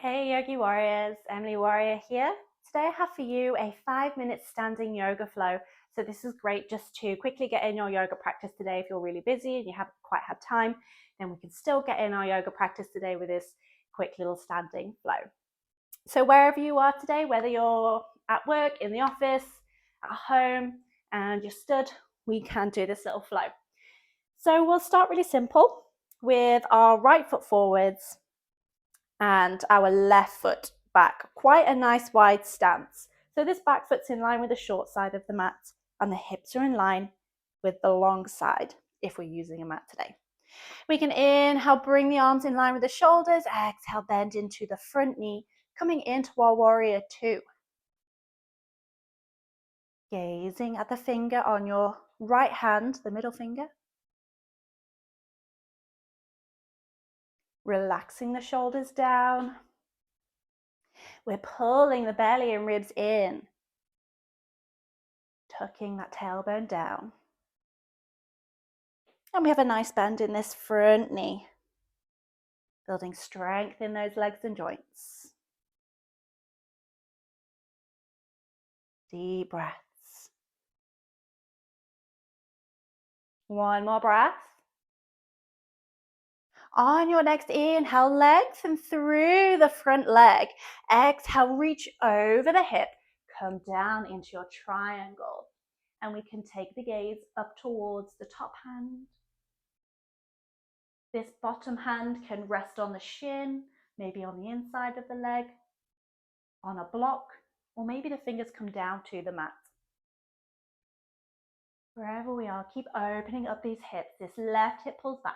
Hey Yogi Warriors, Emily Warrior here. Today I have for you a 5-minute standing yoga flow. So this is great just to quickly get in your yoga practice today. If you're really busy and you haven't quite had time, then we can still get in our yoga practice today with this quick little standing flow. So wherever you are today, whether you're at work, in the office, at home, and you're stood, we can do this little flow. So we'll start really simple with our right foot forwards and our left foot back. Quite a nice wide stance. So this back foot's in line with the short side of the mat and the hips are in line with the long side if we're using a mat today. We can inhale, bring the arms in line with the shoulders. Exhale, bend into the front knee, coming into our warrior two. Gazing at the finger on your right hand, the middle finger. Relaxing the shoulders down. We're pulling the belly and ribs in. Tucking that tailbone down. And we have a nice bend in this front knee. Building strength in those legs and joints. Deep breaths. One more breath. On your next inhale, lengthen through the front leg. Exhale, reach over the hip. Come down into your triangle. And we can take the gaze up towards the top hand. This bottom hand can rest on the shin, maybe on the inside of the leg, on a block, or maybe the fingers come down to the mat. Wherever we are, keep opening up these hips. This left hip pulls back.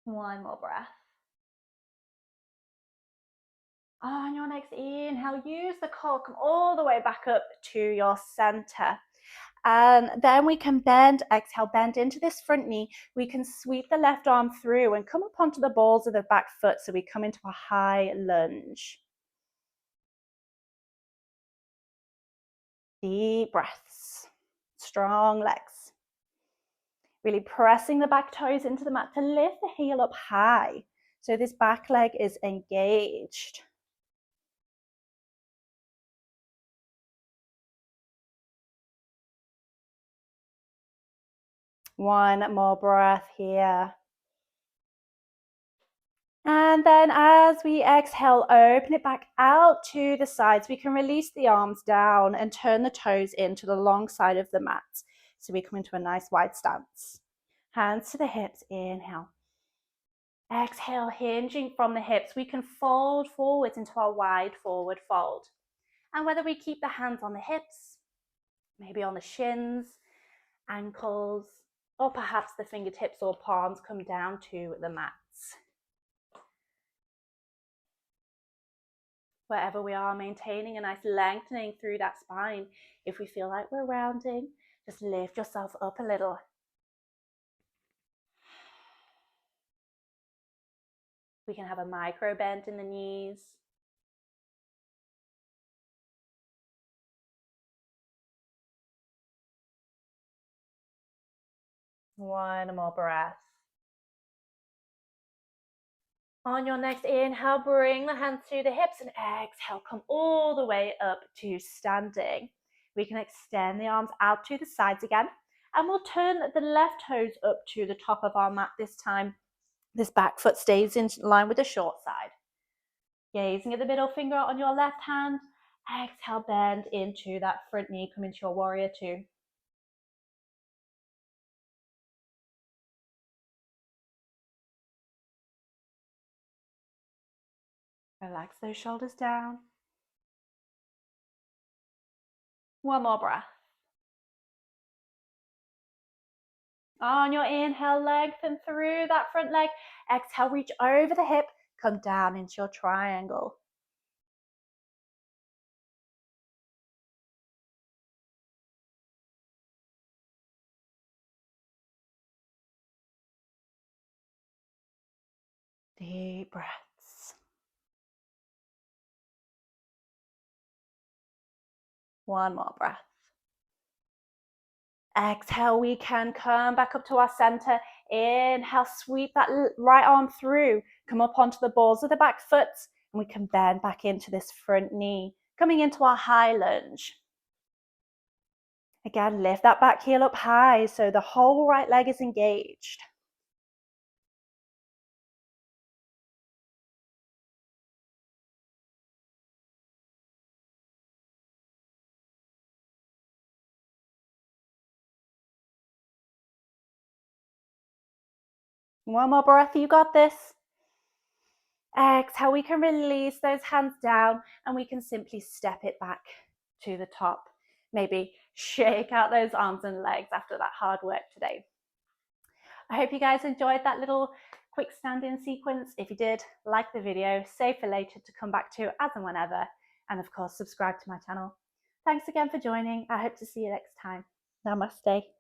One more breath. On your next inhale, use the core, come all the way back up to your center. And then we can bend, exhale, bend into this front knee. We can sweep the left arm through and come up onto the balls of the back foot. So we come into a high lunge. Deep breaths, strong legs. Really pressing the back toes into the mat to lift the heel up high. So this back leg is engaged. One more breath here. And then as we exhale, open it back out to the sides. We can release the arms down and turn the toes into the long side of the mat. So we come into a nice wide stance. Hands to the hips, inhale. Exhale, hinging from the hips, we can fold forwards into our wide forward fold. And whether we keep the hands on the hips, maybe on the shins, ankles, or perhaps the fingertips or palms come down to the mats. Wherever we are, maintaining a nice lengthening through that spine. If we feel like we're rounding, just lift yourself up a little. We can have a micro bend in the knees. One more breath. On your next inhale, bring the hands to the hips and exhale, come all the way up to standing. We can extend the arms out to the sides again, and we'll turn the left toes up to the top of our mat this time. This back foot stays in line with the short side. Gazing at the middle finger on your left hand, exhale, bend into that front knee, come into your warrior two. Relax those shoulders down. One more breath. On your inhale, lengthen through that front leg. Exhale, reach over the hip, come down into your triangle. Deep breaths. One more breath. Exhale, we can come back up to our center. Inhale, sweep that right arm through. Come up onto the balls of the back foot, and we can bend back into this front knee. Coming into our high lunge. Again, lift that back heel up high so the whole right leg is engaged. One more breath, you got this. Exhale, we can release those hands down and we can simply step it back to the top. Maybe shake out those arms and legs after that hard work today. I hope you guys enjoyed that little quick stand-in sequence. If you did, like the video, save for later to come back to as and whenever, and of course, subscribe to my channel. Thanks again for joining. I hope to see you next time. Namaste.